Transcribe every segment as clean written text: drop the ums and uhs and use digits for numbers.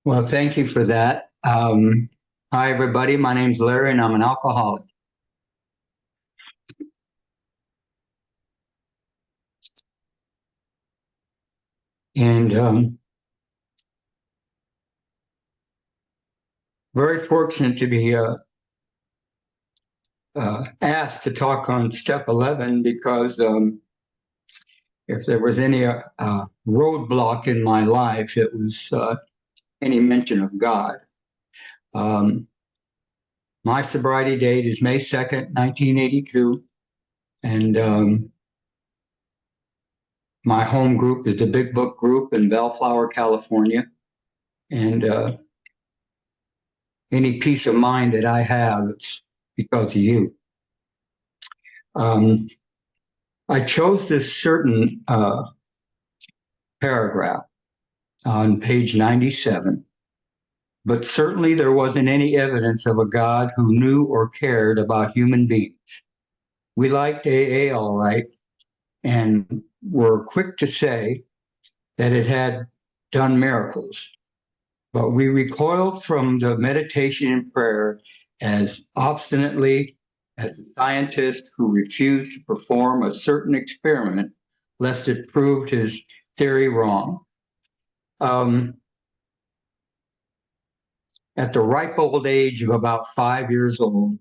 Well, thank you for that. Hi, everybody. My name's Larry, and I'm an alcoholic. And very fortunate to be asked to talk on step 11 because if there was any roadblock in my life, it was any mention of God. Um, my sobriety date is May 2nd, 1982. And my home group is the Big Book Group in Bellflower, California. And any peace of mind that I have, it's because of you. I chose this certain paragraph on page 97, but certainly there wasn't any evidence of a God who knew or cared about human beings. We liked AA all right, and were quick to say that it had done miracles, but we recoiled from the meditation and prayer as obstinately as the scientist who refused to perform a certain experiment lest it proved his theory wrong. At the ripe old age of about 5 years old,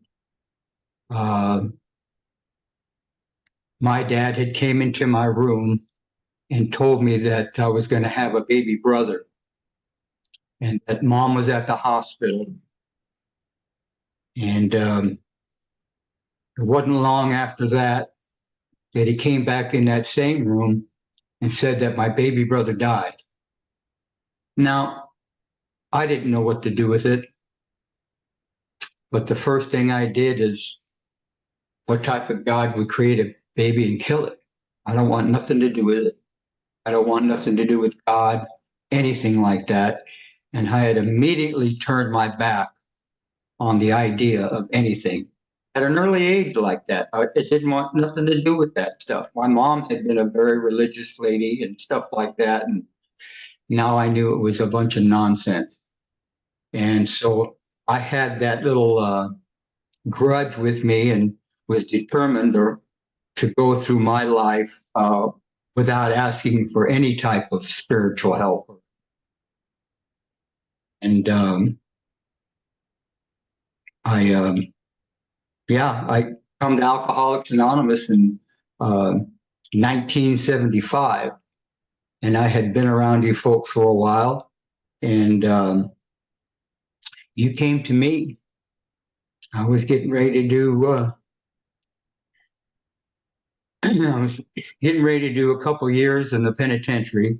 my dad had came into my room and told me that I was going to have a baby brother and that mom was at the hospital. And it wasn't long after that he came back in that same room and said that my baby brother died. Now, I didn't know what to do with it, but the first thing I did is, what type of God would create a baby and kill it? I don't want nothing to do with it. I don't want nothing to do with God, anything like that. And I had immediately turned my back on the idea of anything at an early age like that. I didn't want nothing to do with that stuff. My mom had been a very religious lady and stuff like that. And now I knew it was a bunch of nonsense. And so I had that little grudge with me and was determined to go through my life without asking for any type of spiritual help. And I come to Alcoholics Anonymous in 1975, and I had been around you folks for a while, and you came to me. I was getting ready to do. I was getting ready to do a couple years in the penitentiary,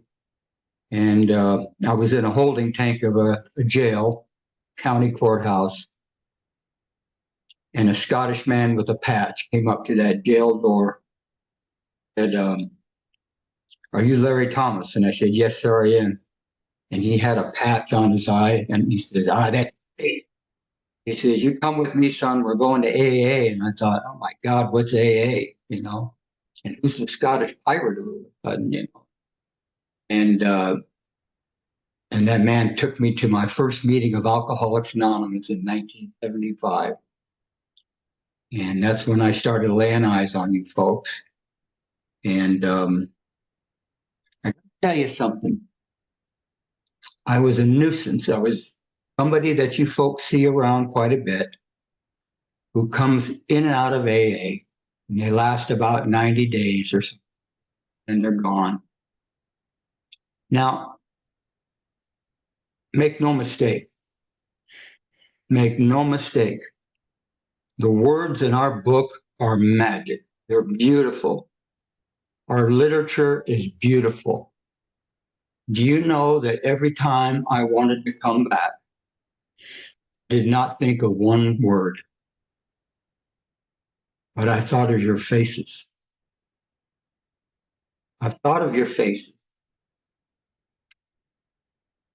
and I was in a holding tank of a jail, county courthouse, and a Scottish man with a patch came up to that jail door, said, "Are you Larry Thomas?" And I said, "Yes, sir, I am." And he had a patch on his eye, and he says, that's me. He says, "You come with me, son. We're going to AA." And I thought, oh my God, what's AA? And who's the Scottish pirate all of a sudden, And that man took me to my first meeting of Alcoholics Anonymous in 1975. And that's when I started laying eyes on you folks. And I can tell you something. I was a nuisance. I was somebody that you folks see around quite a bit who comes in and out of AA. And they last about 90 days or so, and they're gone. Now, make no mistake. Make no mistake. The words in our book are magic. They're beautiful. Our literature is beautiful. Do you know that every time I wanted to come back, did not think of one word, but I thought of your faces. I thought of your faces.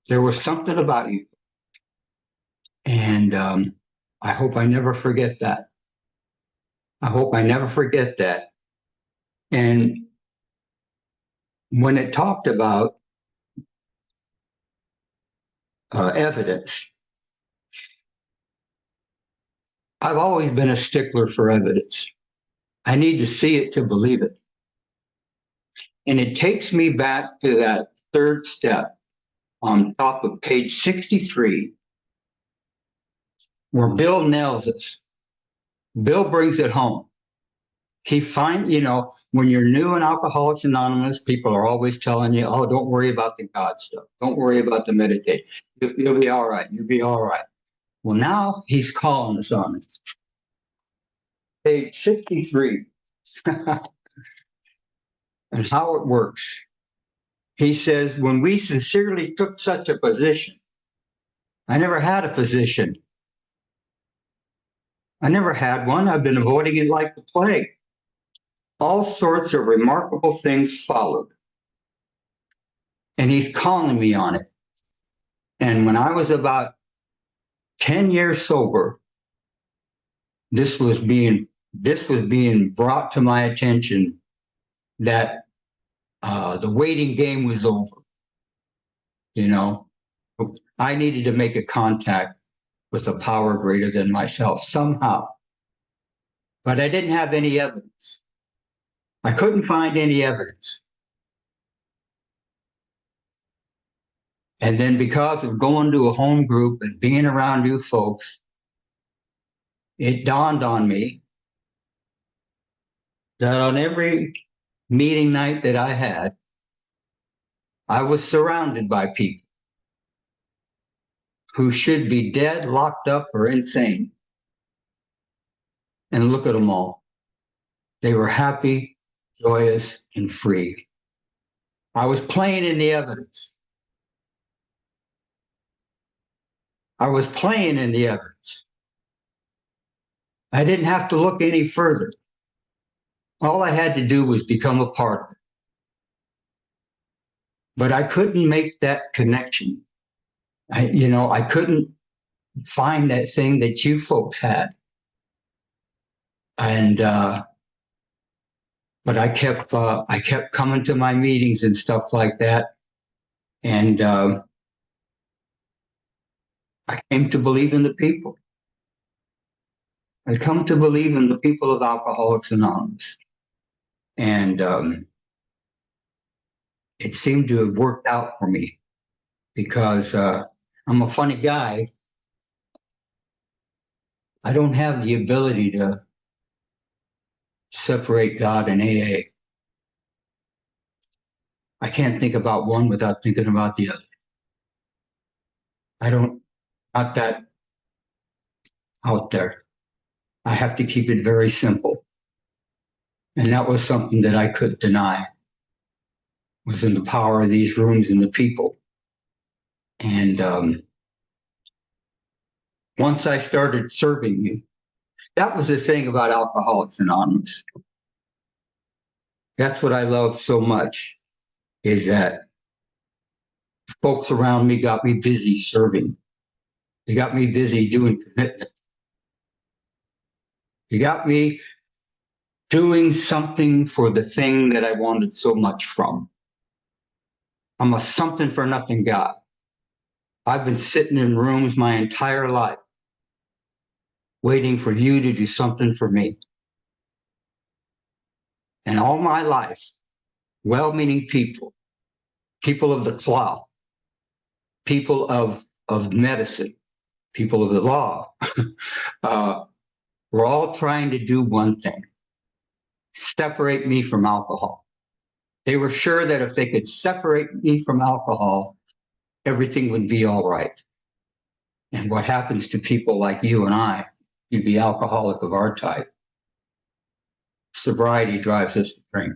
There was something about you. And I hope I never forget that. I hope I never forget that. And when it talked about evidence. I've always been a stickler for evidence. I need to see it to believe it. And it takes me back to that third step on top of page 63, where Bill nails us. Bill brings it home. He finds, when you're new in Alcoholics Anonymous, people are always telling you, oh, don't worry about the God stuff. Don't worry about the meditation. You'll be all right. You'll be all right. Well, now he's calling us on it. Page 63. And how it works. He says, when we sincerely took such a position, I never had a position. I never had one. I've been avoiding it like the plague. All sorts of remarkable things followed. And he's calling me on it. And when I was about 10 years sober, this was being brought to my attention that the waiting game was over. I needed to make a contact with a power greater than myself somehow. But I didn't have any evidence. I couldn't find any evidence. And then because of going to a home group and being around you folks, it dawned on me that on every meeting night that I had, I was surrounded by people who should be dead, locked up, or insane. And look at them all. They were happy, joyous, and free. I was playing in the evidence. I was playing in the evidence. I didn't have to look any further. All I had to do was become a part of it. But I couldn't make that connection. I couldn't find that thing that you folks had. And but I kept coming to my meetings and stuff like that. And I came to believe in the people. I come to believe in the people of Alcoholics Anonymous. And it seemed to have worked out for me because I'm a funny guy. I don't have the ability to separate God and AA. I can't think about one without thinking about the other. Not that out there. I have to keep it very simple. And that was something that I couldn't deny, was in the power of these rooms and the people. And once I started serving you, that was the thing about Alcoholics Anonymous. That's what I love so much, is that folks around me got me busy serving. They got me busy doing commitment. They got me doing something for the thing that I wanted so much from. I'm a something for nothing guy. I've been sitting in rooms my entire life waiting for you to do something for me. And all my life, well-meaning people of the cloth, people of medicine, people of the law, we're all trying to do one thing: separate me from alcohol. They were sure that if they could separate me from alcohol, everything would be all right. And what happens to people like you and I, you the alcoholic of our type, sobriety drives us to drink.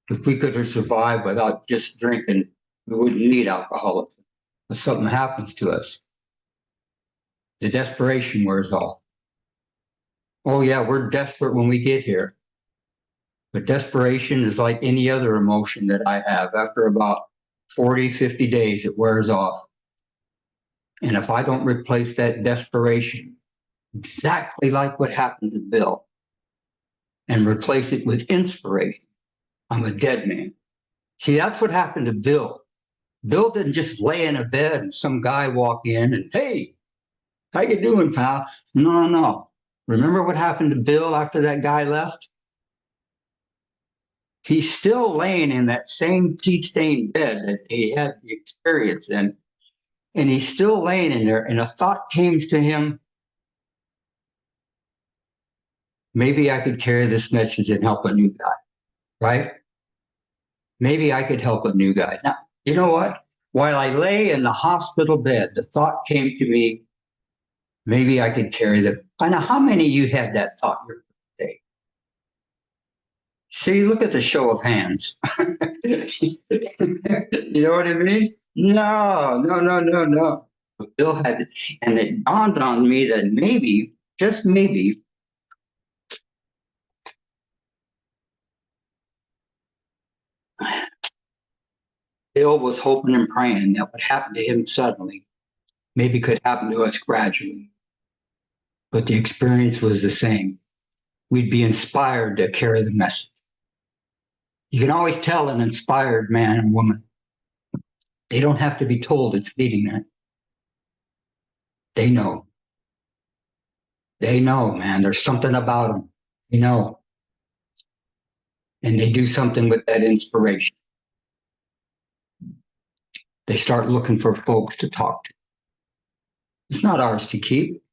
If we could have survived without just drinking, we wouldn't need alcohol. If something happens to us, the desperation wears off. Oh yeah, we're desperate when we get here. But desperation is like any other emotion that I have. After about 40, 50 days, it wears off. And if I don't replace that desperation, exactly like what happened to Bill, and replace it with inspiration, I'm a dead man. See, that's what happened to Bill. Bill didn't just lay in a bed and some guy walk in and, hey, how you doing, pal? No, no, no. Remember what happened to Bill after that guy left? He's still laying in that same tea-stained bed that he had the experience in, and he's still laying in there. And a thought came to him: maybe I could carry this message and help a new guy, right? Maybe I could help a new guy. Now, you know what? While I lay in the hospital bed, the thought came to me: maybe I could carry them. I know how many of you had that thought your day. See, look at the show of hands. You know what I mean? No, no, no, no, no. Bill had, and it dawned on me that maybe, just maybe, Bill was hoping and praying that what happened to him suddenly maybe could happen to us gradually. But the experience was the same. We'd be inspired to carry the message. You can always tell an inspired man and woman. They don't have to be told it's beating that. They know. They know, man. There's something about them. You know. And they do something with that inspiration. They start looking for folks to talk to. It's not ours to keep.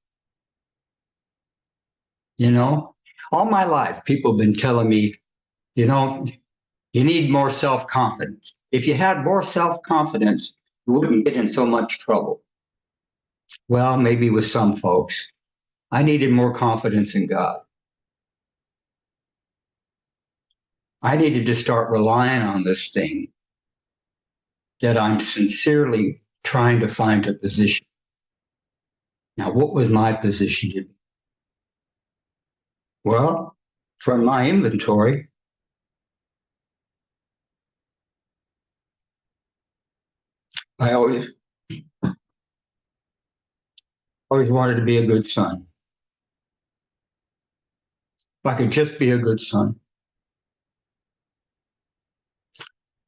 You know, all my life, people have been telling me, you know, you need more self-confidence. If you had more self-confidence, you wouldn't get in so much trouble. Well, maybe with some folks. I needed more confidence in God. I needed to start relying on this thing that I'm sincerely trying to find a position. Now, what was my position to be? Well, from my inventory, I always wanted to be a good son. If I could just be a good son,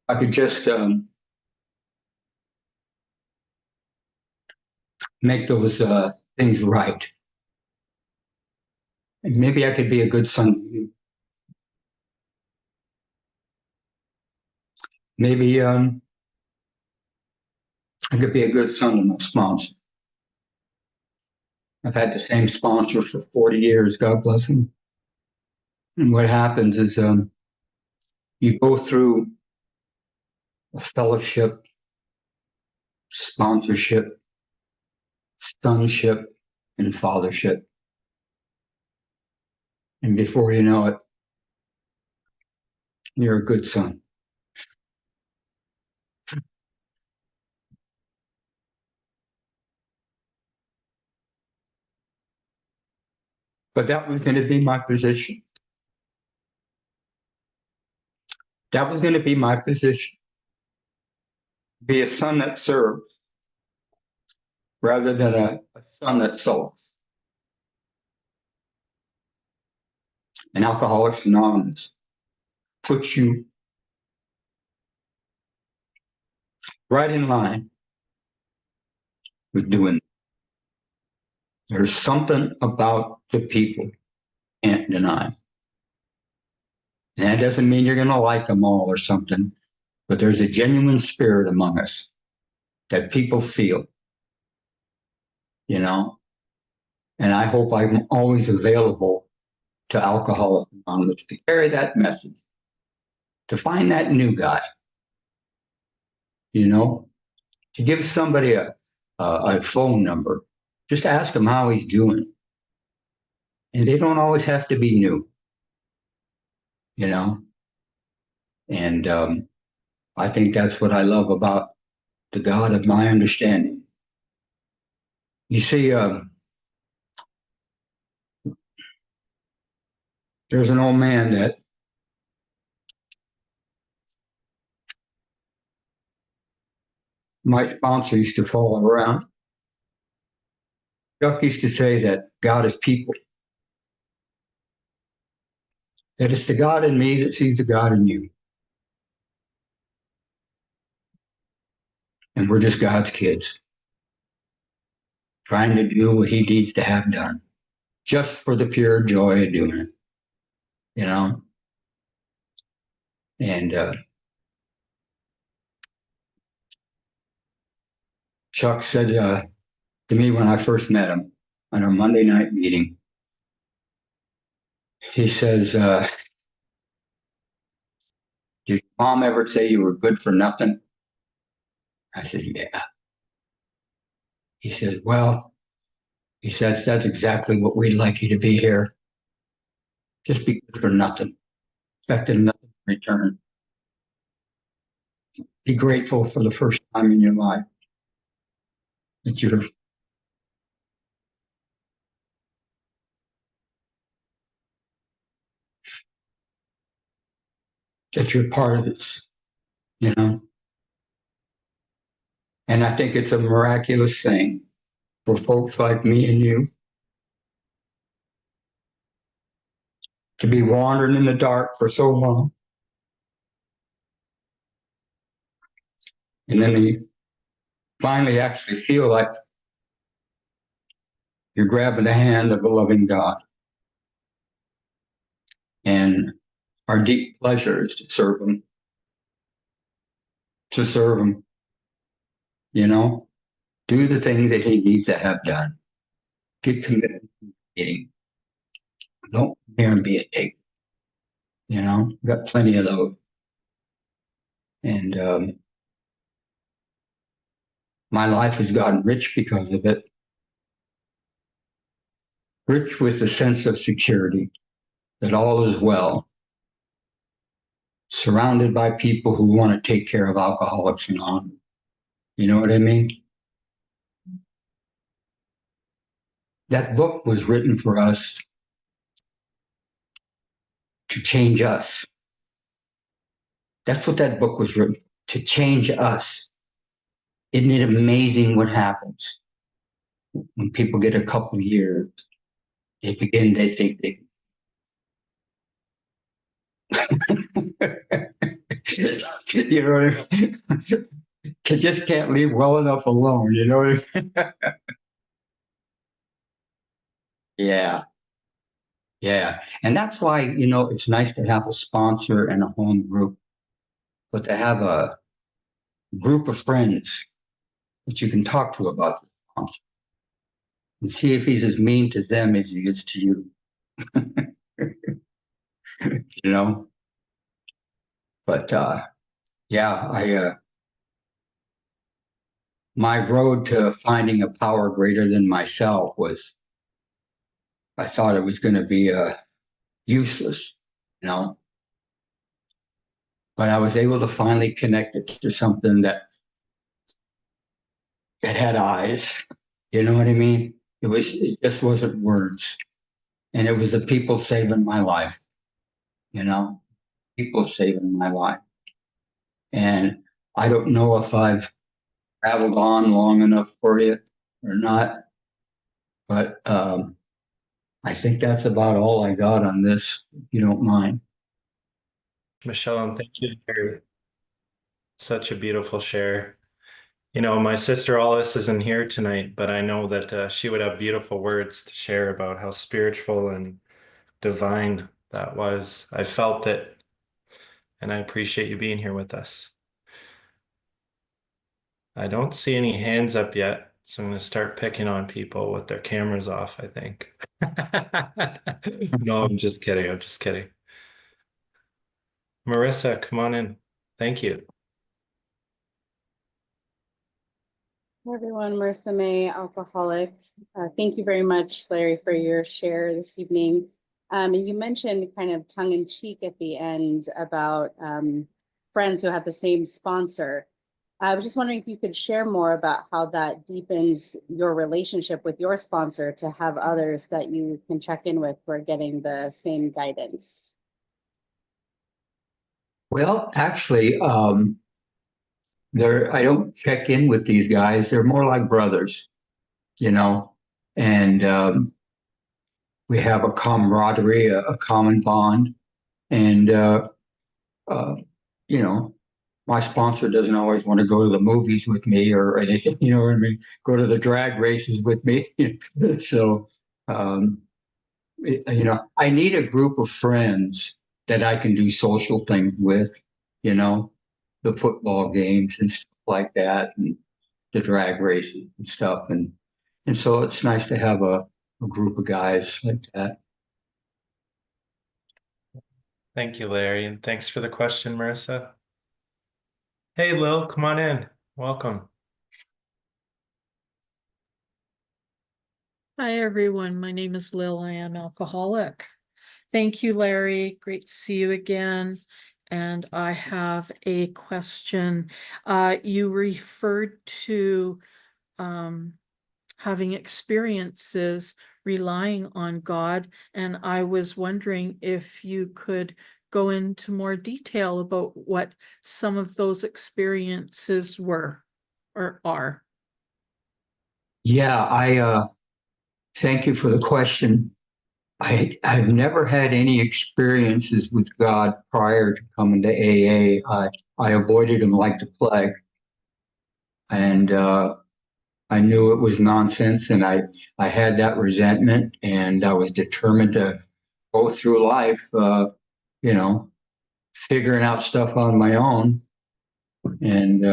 I could just make those things right. And maybe I could be a good son. Maybe I could be a good son to my sponsor. I've had the same sponsor for 40 years, God bless him. And what happens is you go through a fellowship, sponsorship, sonship, and fathership. And before you know it, you're a good son. But that was going to be my position. That was going to be my position. Be a son that serves rather than a son that sulks. And Alcoholics Anonymous puts you right in line with doing it. There's something about the people can't deny. And that doesn't mean you're going to like them all or something, but there's a genuine spirit among us that people feel, you know. And I hope I'm always available to Alcoholics Anonymous to carry that message, to find that new guy, you know, to give somebody a phone number. Just ask him how he's doing. And they don't always have to be new, you know. And I think that's what I love about the God of my understanding. You see, there's an old man that my sponsor used to follow around. Chuck used to say that God is people, that it's the God in me that sees the God in you. and we're just God's kids trying to do what he needs to have done just for the pure joy of doing it, you know? And Chuck said to me when I first met him on our Monday night meeting, he says, did your mom ever say you were good for nothing? I said, yeah. He said, well, he says, that's exactly what we'd like you to be here. Just be good for nothing, expecting nothing in return. Be grateful for the first time in your life that you're part of this, you know? And I think it's a miraculous thing for folks like me and you to be wandering in the dark for so long. And then you finally actually feel like you're grabbing the hand of a loving God. And our deep pleasure is to serve Him, you know, do the things that He needs to have done. Get committed to getting. Don't dare and be a taker. You know, we've got plenty of those. And my life has gotten rich because of it. Rich with a sense of security that all is well. Surrounded by people who want to take care of Alcoholics Anonymous. You know what I mean? That book was written for us to change us. That's what that book was written, to change us. Isn't it amazing what happens when people get a couple of years? They think they you know what I mean? You just can't leave well enough alone, you know what I mean? Yeah, yeah. And that's why, you know, it's nice to have a sponsor and a home group, but to have a group of friends that you can talk to about the sponsor and see if he's as mean to them as he is to you, you know? But yeah, my road to finding a power greater than myself was, I thought it was going to be useless, you know? But I was able to finally connect it to something that had eyes. You know what I mean? It just wasn't words. And it was the people saving my life, you know, people saving my life. And I don't know if I've traveled on long enough for you or not, but I think that's about all I got on this, if you don't mind. Michelle, and thank you for such a beautiful share. You know, my sister Alice isn't here tonight, but I know that she would have beautiful words to share about how spiritual and divine that was. I felt it, and I appreciate you being here with us. I don't see any hands up yet, so I'm going to start picking on people with their cameras off, I think. No, I'm just kidding. I'm just kidding. Marissa, come on in. Thank you. Hi everyone, Marissa May, alcoholic. Thank you very much, Larry, for your share this evening. And you mentioned kind of tongue in cheek at the end about friends who have the same sponsor. I was just wondering if you could share more about how that deepens your relationship with your sponsor to have others that you can check in with who are getting the same guidance. Well, actually, I don't check in with these guys. They're more like brothers, you know, and we have a camaraderie, a common bond, and uh, you know, my sponsor doesn't always want to go to the movies with me or anything, you know what I mean? Go to the drag races with me. So, I need a group of friends that I can do social things with, you know, the football games and stuff like that, and the drag races and stuff. And so it's nice to have a group of guys like that. Thank you, Larry, and thanks for the question, Marissa. Hey, Lil, come on in. Welcome. Hi, everyone. My name is Lil. I am alcoholic. Thank you, Larry. Great to see you again. And I have a question. You referred to having experiences relying on God, and I was wondering if you could go into more detail about what some of those experiences were or are. Yeah, I thank you for the question. I've never had any experiences with God prior to coming to AA. I avoided him like the plague, and I knew it was nonsense, and I had that resentment, and I was determined to go through life, you know, figuring out stuff on my own. And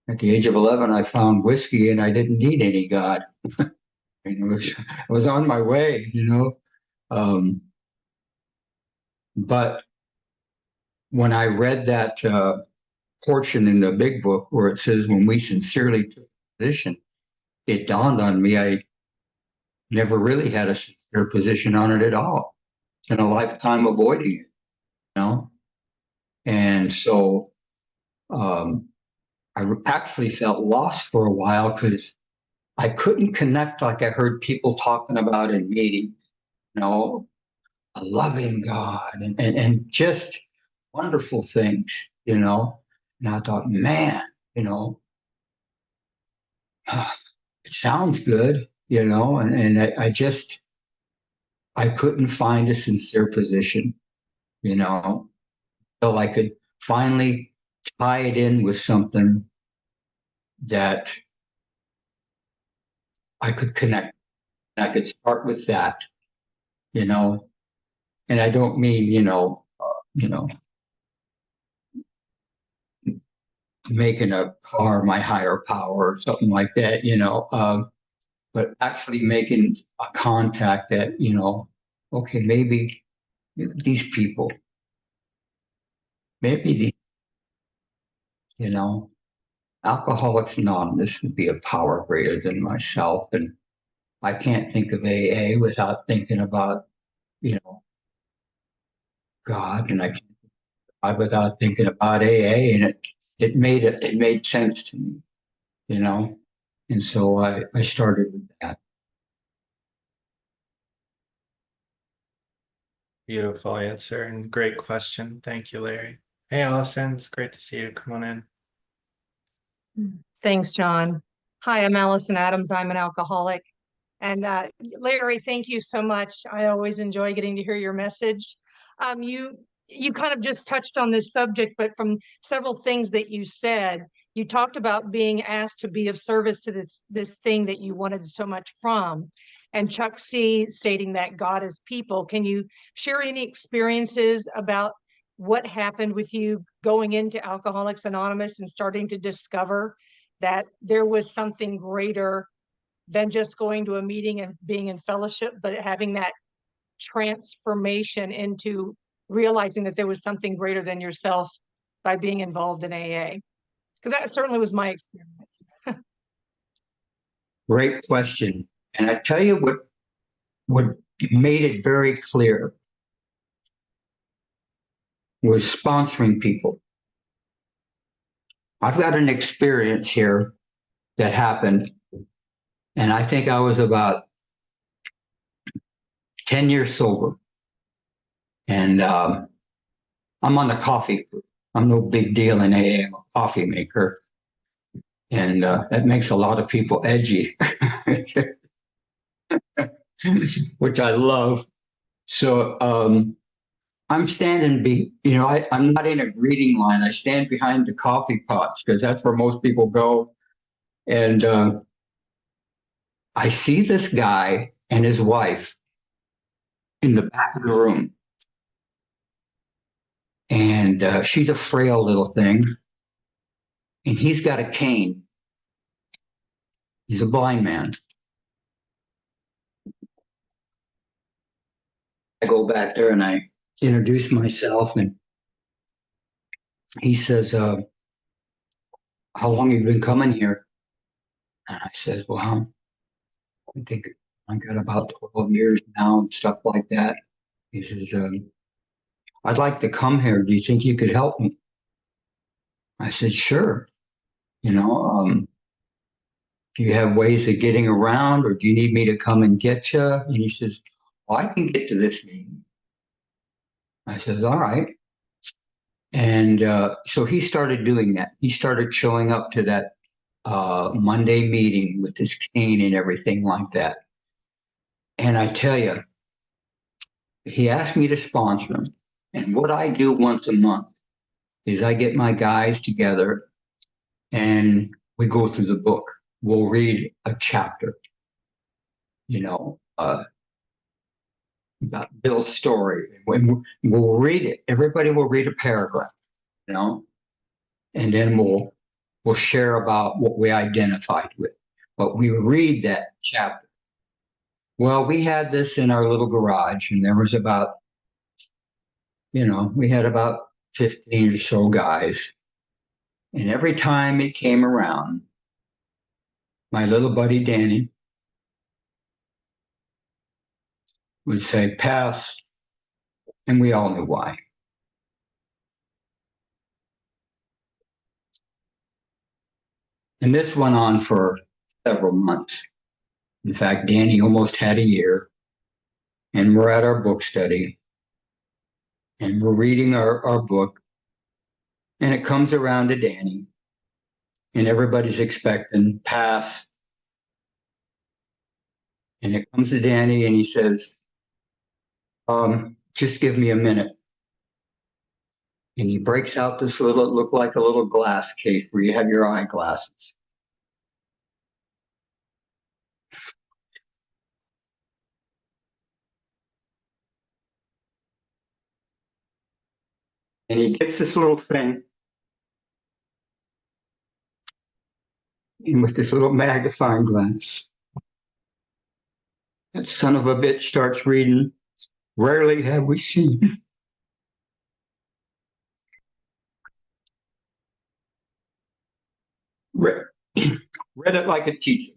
at the age of 11, I found whiskey, and I didn't need any God. And I was on my way, you know. But when I read that portion in the big book where it says, when we sincerely took position, it dawned on me I never really had a sincere position on it at all. In a lifetime avoiding it, you know? And so I actually felt lost for a while because I couldn't connect like I heard people talking about in meetings, you know, a loving God and just wonderful things, you know? And I thought, man, you know, it sounds good, you know, and I couldn't find a sincere position, you know, so I could finally tie it in with something that I could connect. I could start with that, you know, and I don't mean, making a car my higher power or something like that, but actually making a contact that, okay, maybe these people, maybe these, you know, Alcoholics Anonymous would be a power greater than myself. And I can't think of AA without thinking about, God, and I can't think of God without thinking about AA. And it made sense to me, you know. And so I started with that. Beautiful answer and great question. Thank you, Larry. Hey, Allison, it's great to see you. Come on in. Thanks, John. Hi, I'm Allison Adams. I'm an alcoholic. And Larry, thank you so much. I always enjoy getting to hear your message. You kind of just touched on this subject, but from several things that you said, you talked about being asked to be of service to this thing that you wanted so much from. And Chuck C stating that God is people. Can you share any experiences about what happened with you going into Alcoholics Anonymous and starting to discover that there was something greater than just going to a meeting and being in fellowship, but having that transformation into realizing that there was something greater than yourself by being involved in AA? Because that certainly was my experience. Great question. And I tell you what made it very clear was sponsoring people. I've got an experience here that happened, and I think I was about 10 years sober. And I'm on the coffee group. I'm no big deal in AA. I'm a coffee maker. And that makes a lot of people edgy, which I love. So I'm standing I'm not in a greeting line. I stand behind the coffee pots because that's where most people go. And I see this guy and his wife in the back of the room. And she's a frail little thing. And he's got a cane. He's a blind man. I go back there and I introduce myself, and he says, how long have you been coming here? And I said, well, I think I got about 12 years now and stuff like that. He says, I'd like to come here. Do you think you could help me? I said, sure. You know, do you have ways of getting around, or do you need me to come and get you? And he says, well, I can get to this meeting. I said, all right. And so he started doing that. He started showing up to that Monday meeting with his cane and everything like that. And I tell you, he asked me to sponsor him. And what I do once a month is I get my guys together and we go through the book. We'll read a chapter, about Bill's story. We'll read it. Everybody will read a paragraph, and then we'll share about what we identified with. But we read that chapter. Well, we had this in our little garage, and there was we had about 15 or so guys. And every time it came around, my little buddy Danny would say, pass, and we all knew why. And this went on for several months. In fact, Danny almost had a year, and we're at our book study, and we're reading our book, and it comes around to Danny, and everybody's expecting pass. And it comes to Danny, and he says, just give me a minute. And he breaks out this look like a little glass case where you have your eyeglasses. And he gets this little thing, and with this little magnifying glass, that son of a bitch starts reading, rarely have we seen. Read it like a teacher.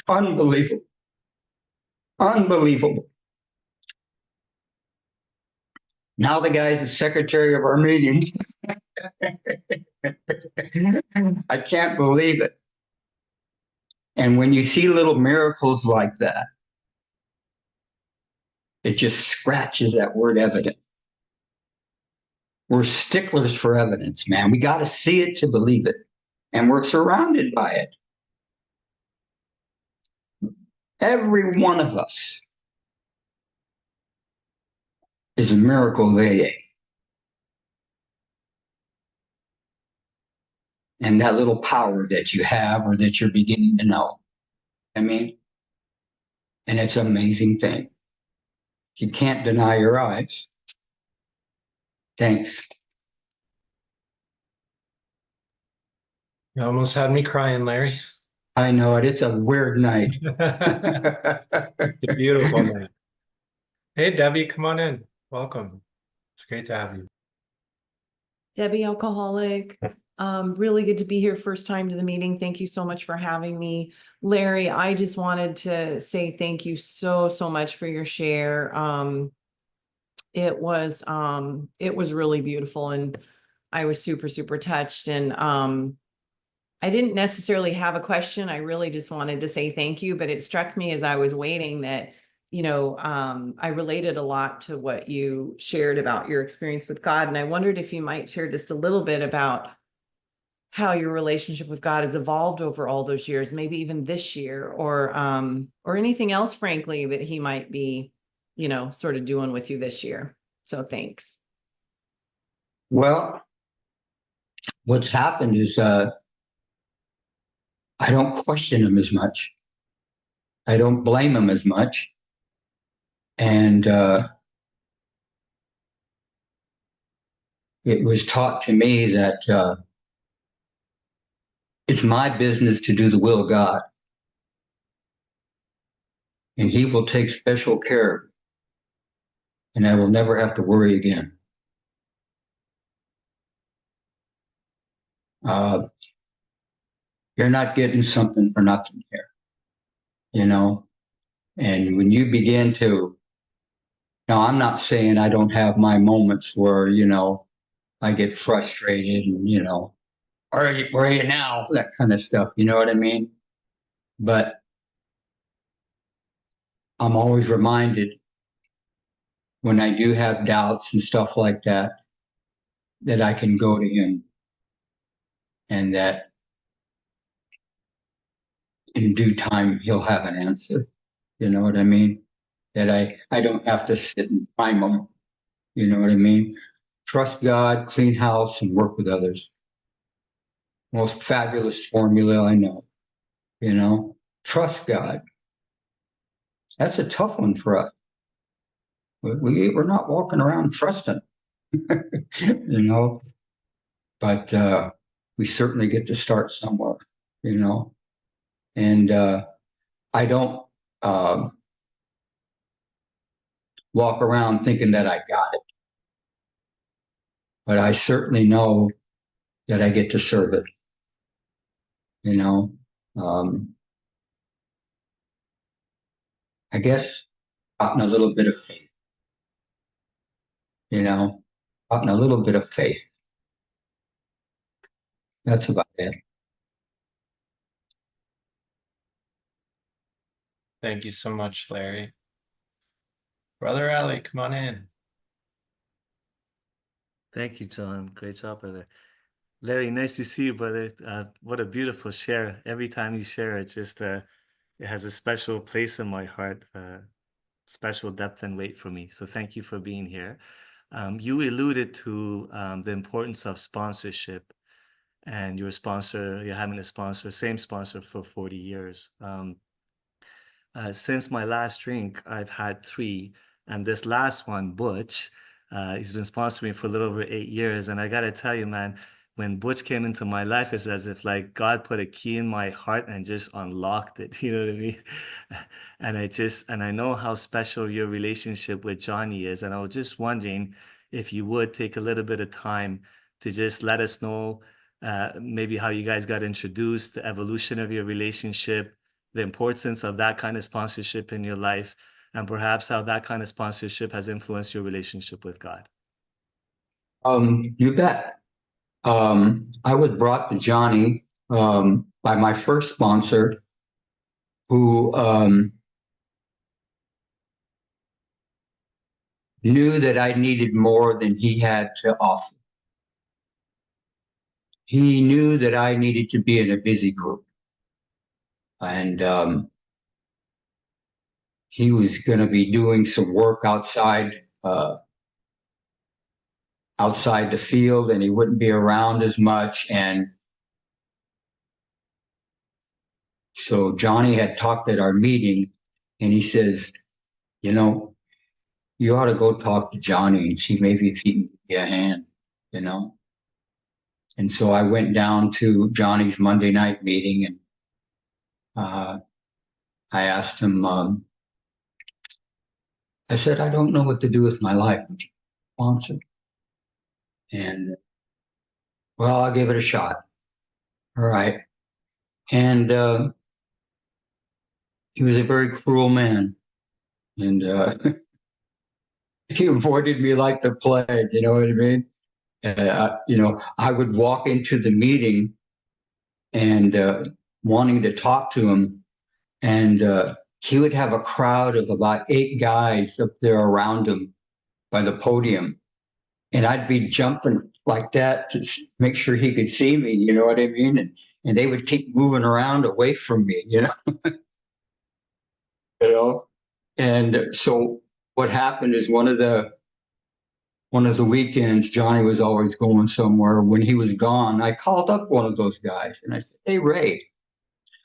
Unbelievable. Unbelievable. Now the guy's the secretary of our meeting. I can't believe it. And when you see little miracles like that, it just scratches that word evidence. We're sticklers for evidence, man. We got to see it to believe it. And we're surrounded by it. Every one of us is a miracle of AA. And that little power that you have or that you're beginning to know. I mean, and it's an amazing thing. You can't deny your eyes. Thanks. You almost had me crying, Larry. I know it. It's a weird night. It's a beautiful night. Hey, Debbie, come on in. Welcome. It's great to have you. Debbie, alcoholic. Really good to be here. First time to the meeting. Thank you so much for having me. Larry, I just wanted to say thank you so much for your share. It was really beautiful, and I was super touched. And I didn't necessarily have a question. I really just wanted to say thank you, but it struck me as I was waiting that, I related a lot to what you shared about your experience with God. And I wondered if you might share just a little bit about how your relationship with God has evolved over all those years, maybe even this year, or anything else, frankly, that he might be, sort of doing with you this year. So thanks. Well, what's happened is I don't question him as much. I don't blame him as much. And it was taught to me that it's my business to do the will of God. And he will take special care of me. And I will never have to worry again. You're not getting something for nothing here, and when you begin to, now I'm not saying I don't have my moments where, I get frustrated and, where are you now? That kind of stuff, you know what I mean? But I'm always reminded when I do have doubts and stuff like that, that I can go to him and that in due time, he'll have an answer. You know what I mean? That I don't have to sit and time him. You know what I mean? Trust God, clean house, and work with others. Most fabulous formula I know. Trust God. That's a tough one for us. We're not walking around trusting, but we certainly get to start somewhere, and I don't walk around thinking that I got it, but I certainly know that I get to serve it, I guess gotten a little bit of faith, gotten a little bit of faith. That's about it. Thank you so much, Larry. Brother Ali, come on in. Thank you, John. Great job, brother. Larry, nice to see you, brother. What a beautiful share. Every time you share, it just it has a special place in my heart, special depth and weight for me. So thank you for being here. You alluded to the importance of sponsorship, and you're having a sponsor, same sponsor for 40 years. Since my last drink, I've had 3, and this last one, Butch, he's been sponsoring me for a little over 8 years. And I gotta tell you, man, when Butch came into my life, it's as if like God put a key in my heart and just unlocked it. You know what I mean? And I know how special your relationship with Johnny is. And I was just wondering if you would take a little bit of time to just let us know maybe how you guys got introduced, the evolution of your relationship, the importance of that kind of sponsorship in your life, and perhaps how that kind of sponsorship has influenced your relationship with God. You bet. I was brought to Johnny by my first sponsor, who knew that I needed more than he had to offer. He knew that I needed to be in a busy group. And he was going to be doing some work outside the field, and he wouldn't be around as much. And so Johnny had talked at our meeting, and he says, you ought to go talk to Johnny and see maybe if he can give you a hand, And so I went down to Johnny's Monday night meeting, and I asked him, I said, I don't know what to do with my life. Would you sponsor? And, well, I'll give it a shot. All right. And he was a very cruel man. And he avoided me like the plague, you know what I mean? I would walk into the meeting and wanting to talk to him, and he would have a crowd of about 8 guys up there around him by the podium, and I'd be jumping like that to make sure he could see me, you know what I mean? And they would keep moving around away from me, And so what happened is one of the weekends, Johnny was always going somewhere. When he was gone, I called up one of those guys and I said, "Hey, Ray,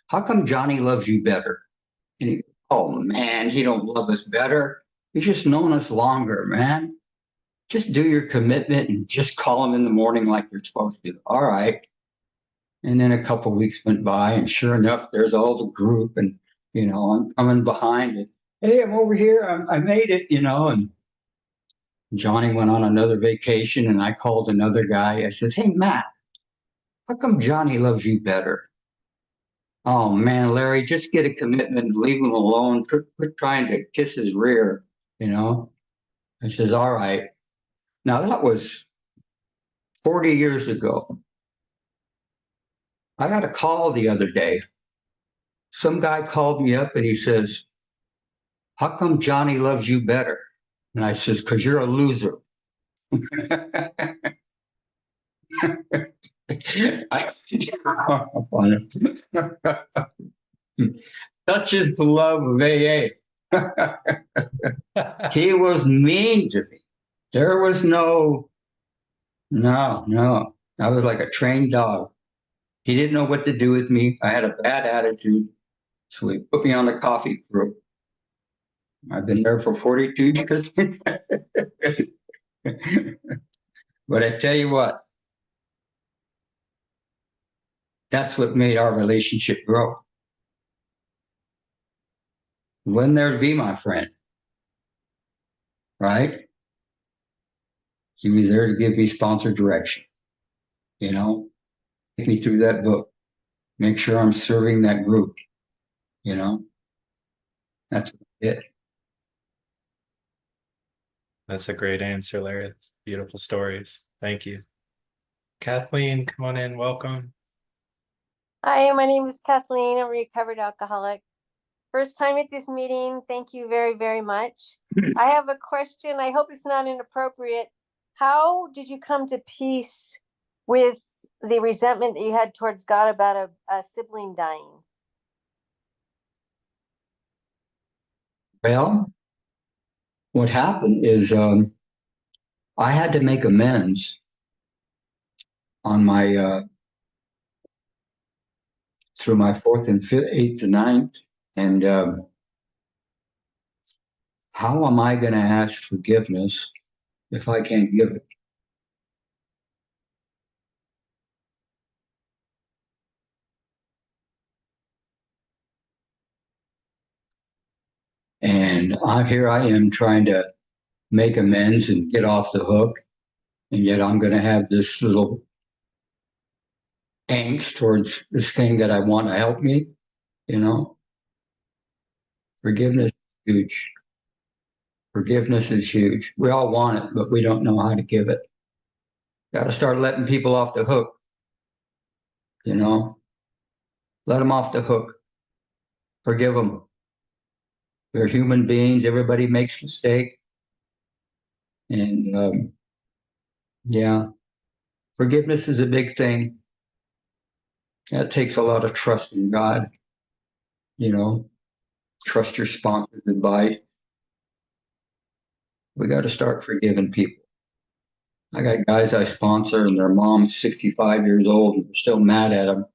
how come Johnny loves you better?" And he, "Oh man, he don't love us better. He's just known us longer, man. Just do your commitment and just call him in the morning like you're supposed to." All right. And then a couple of weeks went by, and sure enough, there's all the group, and I'm coming behind it. "Hey, I'm over here. I made it," and Johnny went on another vacation, and I called another guy. I says, "Hey, Matt, how come Johnny loves you better?" "Oh man, Larry, just get a commitment and leave him alone. Quit trying to kiss his rear, you know." I says, "All right." Now that was 40 years ago. I got a call the other day. Some guy called me up and he says, "How come Johnny loves you better?" And I says, "Because you're a loser." Such is the love of AA. He was mean to me. There was no. I was like a trained dog. He didn't know what to do with me. I had a bad attitude. So he put me on the coffee group. I've been there for 42 years. But I tell you what, that's what made our relationship grow. He wasn't there to be my friend, right? He was there to give me sponsor direction, take me through that book, make sure I'm serving that group, that's what I did. That's a great answer, Larry. It's beautiful stories. Thank you. Kathleen, come on in. Welcome. Hi, my name is Kathleen. I'm a recovered alcoholic. First time at this meeting. Thank you very, very much. I have a question. I hope it's not inappropriate. How did you come to peace with the resentment that you had towards God about a sibling dying? Well, what happened is I had to make amends on my through my fourth and fifth, eighth and ninth, and how am I going to ask forgiveness if I can't give it? And here I am trying to make amends and get off the hook, and yet I'm going to have this little angst towards this thing that I want to help me. Forgiveness is huge. Forgiveness is huge. We all want it, but we don't know how to give it. Got to start letting people off the hook. Let them off the hook. Forgive them. They're human beings. Everybody makes mistakes. And yeah, forgiveness is a big thing. That takes a lot of trust in God. Trust your sponsor's advice. We got to start forgiving people. I got guys I sponsor and their mom's 65 years old and they're still mad at them.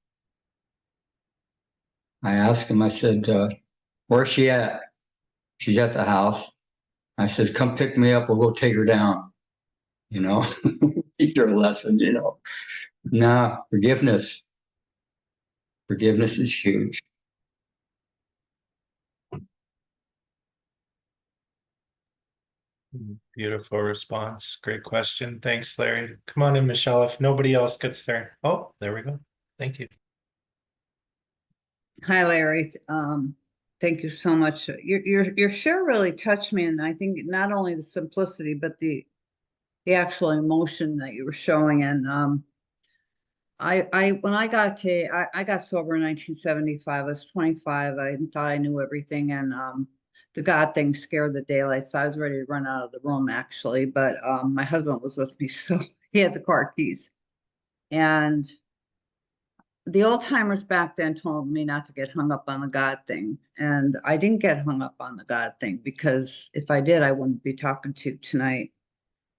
I asked him, I said, "Where's she at?" "She's at the house." I said, "Come pick me up. We'll go take her down." Teach her a lesson, Nah, forgiveness. Forgiveness is huge. Beautiful response. Great question. Thanks, Larry. Come on in, Michelle. If nobody else gets there. Oh, there we go. Thank you. Hi, Larry. Thank you so much. Your share really touched me, and I think not only the simplicity, but the actual emotion that you were showing. And when I got sober in 1975. I was 25. I thought I knew everything, and the God thing scared the daylights. I was ready to run out of the room, actually, but my husband was with me, so he had the car keys. And the old timers back then told me not to get hung up on the God thing. And I didn't get hung up on the God thing, because if I did, I wouldn't be talking to you tonight.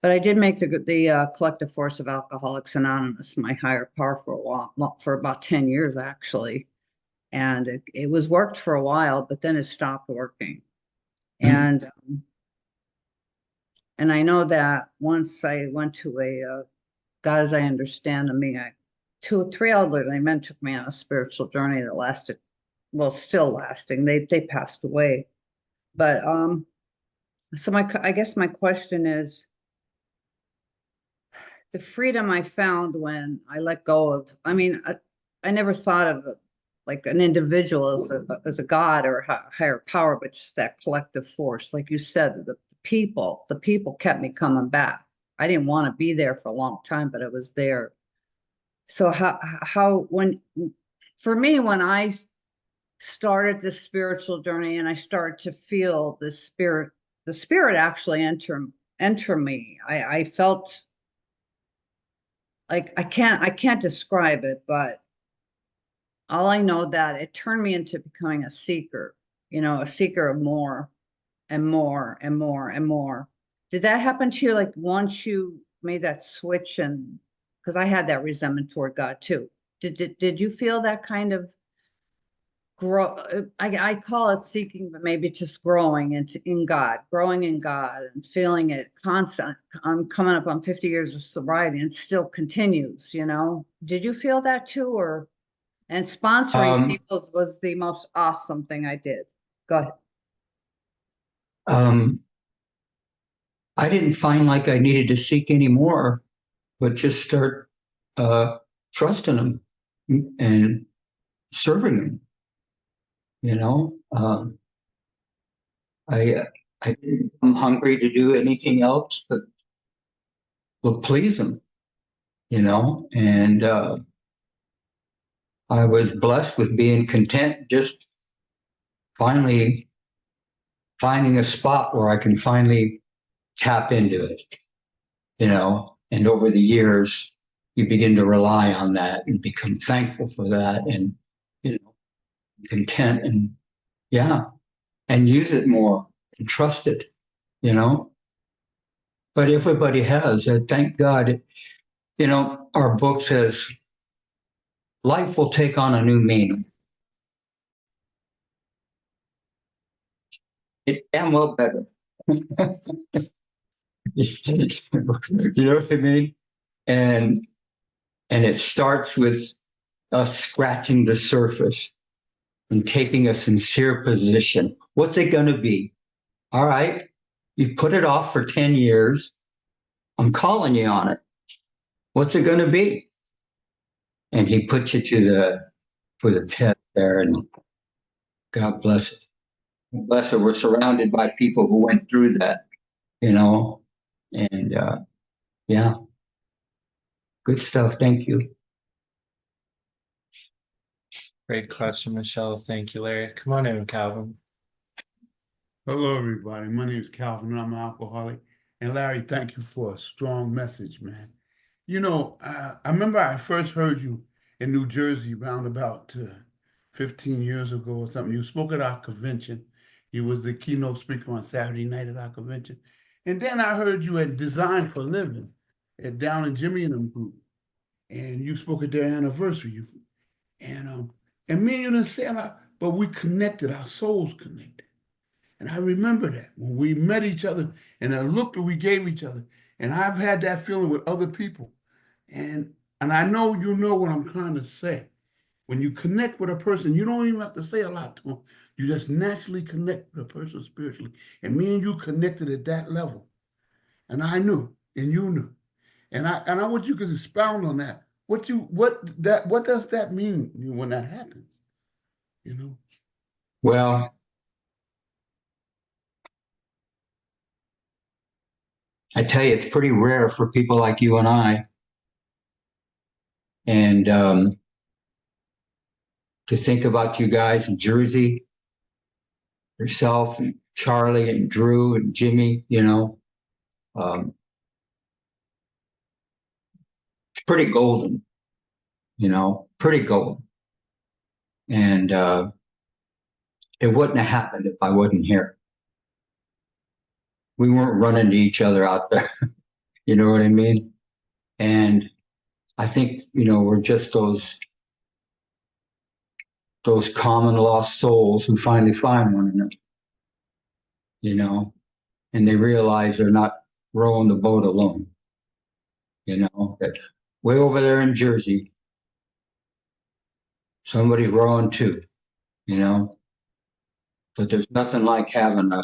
But I did make the collective force of Alcoholics Anonymous my higher power for a while, for about 10 years, actually. And it was worked for a while, but then it stopped working. And I know that once I went to a God as I understand him, three elderly men took me on a spiritual journey that lasted, well, still lasting. They passed away. But so I guess my question is, the freedom I found when I let go of, I never thought of it like an individual as a God or a higher power, but just that collective force. Like you said, the people kept me coming back. I didn't want to be there for a long time, but I was there. So for me, when I started this spiritual journey and I started to feel the spirit actually enter me, I felt like I can't describe it, but all I know that it turned me into becoming a seeker, a seeker of more and more and more and more. Did that happen to you? Like once you made that switch, and because I had that resentment toward God too. Did you feel that kind of grow? I call it seeking, but maybe just growing in God, growing in God and feeling it constant. I'm coming up on 50 years of sobriety and it still continues, Did you feel that too? And sponsoring people was the most awesome thing I did. Go ahead. I didn't find like I needed to seek anymore, but just start trusting him and serving him. I I'm hungry to do anything else but please him. And I was blessed with being content, just finally finding a spot where I can finally tap into it. And over the years, you begin to rely on that and become thankful for that, and content, and and use it more and trust it. But everybody has. Thank God. Our book says life will take on a new meaning. It damn well better. You know what I mean? And it starts with us scratching the surface and taking a sincere position. What's it going to be? All right, you've put it off for 10 years. I'm calling you on it. What's it going to be? And he puts you for the test there, and God bless it. Bless it. We're surrounded by people who went through that, and yeah, good stuff. Thank you. Great question, Michelle. Thank you, Larry. Come on in, Calvin. Hello, everybody. My name is Calvin, and I'm an alcoholic. And Larry, thank you for a strong message, man. I remember I first heard you in New Jersey around about 15 years ago or something. You spoke at our convention. You was the keynote speaker on Saturday night at our convention. And then I heard you at Design for Living down in Jimmy and them group. And you spoke at their anniversary. And me and you didn't say a lot, but we connected, our souls connected. And I remember that when we met each other and the look that we gave each other. And I've had that feeling with other people. And I know you know what I'm trying to say. When you connect with a person, you don't even have to say a lot to them. You just naturally connect with a person spiritually. And me and you connected at that level. And I knew, and you knew. And I want you to expound on that. What does that mean when that happens? Well, I tell you, it's pretty rare for people like you and I. And to think about you guys in Jersey, yourself and Charlie and Drew and Jimmy, it's pretty golden, pretty going. And it wouldn't have happened if I wasn't here. We weren't running to each other out there. You know what I mean? And I think, we're just those common lost souls who finally find one another, and they realize they're not rowing the boat alone. That way over there in Jersey, somebody's rowing too, but there's nothing like having a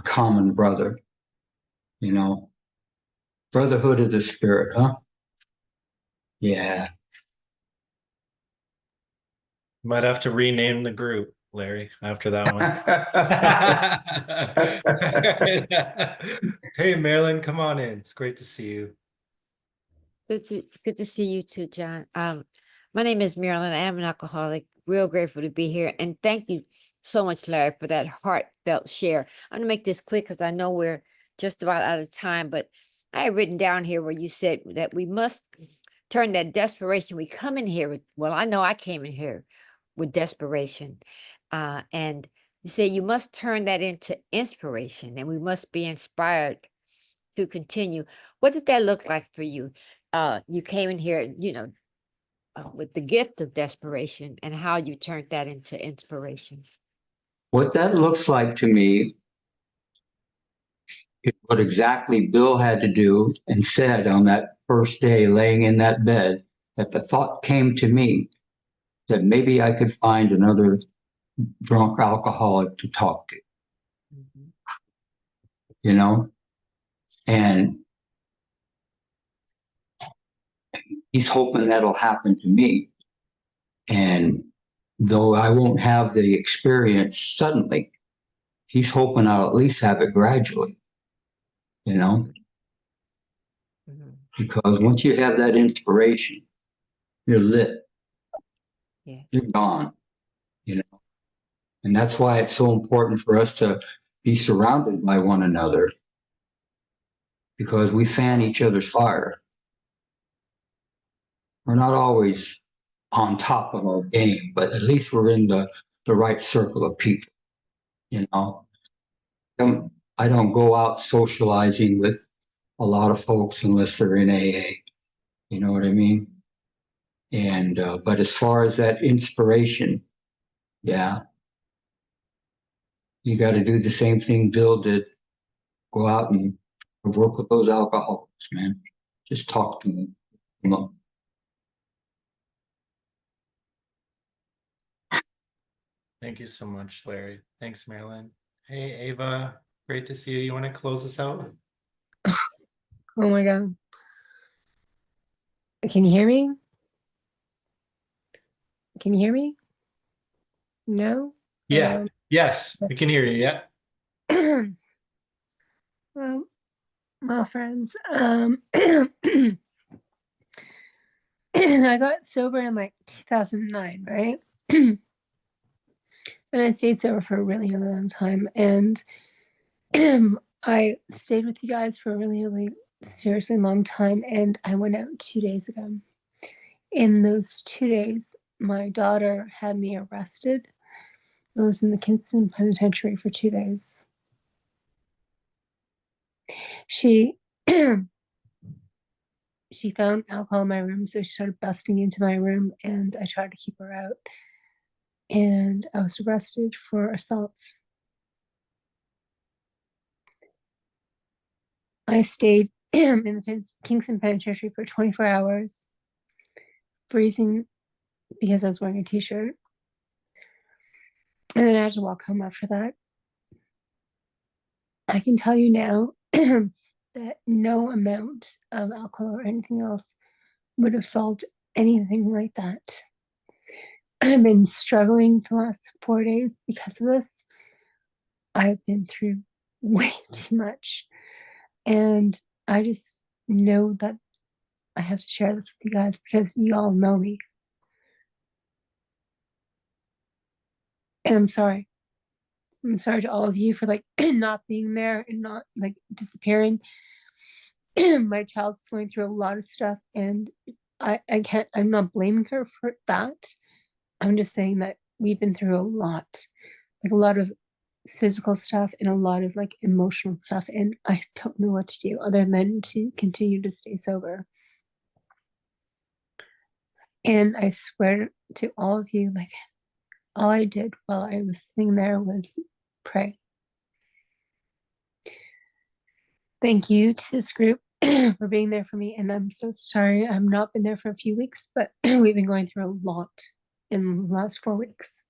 common brother, brotherhood of the spirit, huh? Yeah. Might have to rename the group, Larry, after that one. Hey, Marilyn, come on in. It's great to see you. Good to see you too, John. My name is Marilyn. I am an alcoholic. Real grateful to be here. And thank you so much, Larry, for that heartfelt share. I'm gonna make this quick because I know we're just about out of time, but I have written down here where you said that we must turn that desperation. We come in here with, well, I know I came in here with desperation. And you say you must turn that into inspiration, and we must be inspired to continue. What did that look like for you? You came in here, with the gift of desperation, and how you turned that into inspiration. What that looks like to me is what exactly Bill had to do and said on that first day laying in that bed, that the thought came to me that maybe I could find another drunk alcoholic to talk to, and he's hoping that'll happen to me. And though I won't have the experience suddenly, he's hoping I'll at least have it gradually, because once you have that inspiration, you're lit. Yeah. You're gone, and that's why it's so important for us to be surrounded by one another, because we fan each other's fire. We're not always on top of our game, but at least we're in the right circle of people. I don't go out socializing with a lot of folks unless they're in AA. You know what I mean? And but as far as that inspiration, yeah, you got to do the same thing Bill did. Go out and work with those alcoholics, man. Just talk to them. Thank you so much, Larry. Thanks, Marilyn. Hey, Ava, great to see you. You want to close us out? Oh my God. Can you hear me? Can you hear me? No? Yeah. Yes, we can hear you. Yeah. Well, friends, I got sober in like 2009, right? And I stayed sober for a really, really long time. And I stayed with you guys for a really, really seriously long time. And I went out 2 days ago. In those 2 days, my daughter had me arrested. I was in the Kingston Penitentiary for 2 days. She she found alcohol in my room, so she started busting into my room, and I tried to keep her out. And I was arrested for assaults. I stayed in the Kingston Penitentiary for 24 hours, freezing because I was wearing a t-shirt. And then I had to walk home after that. I can tell you now that no amount of alcohol or anything else would have solved anything like that. I've been struggling for the last 4 days because of this. I've been through way too much. And I just know that I have to share this with you guys because you all know me. And I'm sorry. I'm sorry to all of you for like not being there and not like disappearing. My child's going through a lot of stuff, and I'm not blaming her for that. I'm just saying that we've been through a lot, like a lot of physical stuff and a lot of like emotional stuff. And I don't know what to do other than to continue to stay sober. And I swear to all of you, like all I did while I was sitting there was pray. Thank you to this group for being there for me. And I'm so sorry I've not been there for a few weeks, but we've been going through a lot in the last 4 weeks.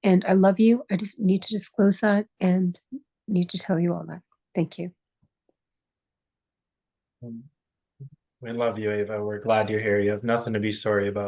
And I love you. I just need to disclose that and need to tell you all that. Thank you. We love you, Ava. We're glad you're here. You have nothing to be sorry about.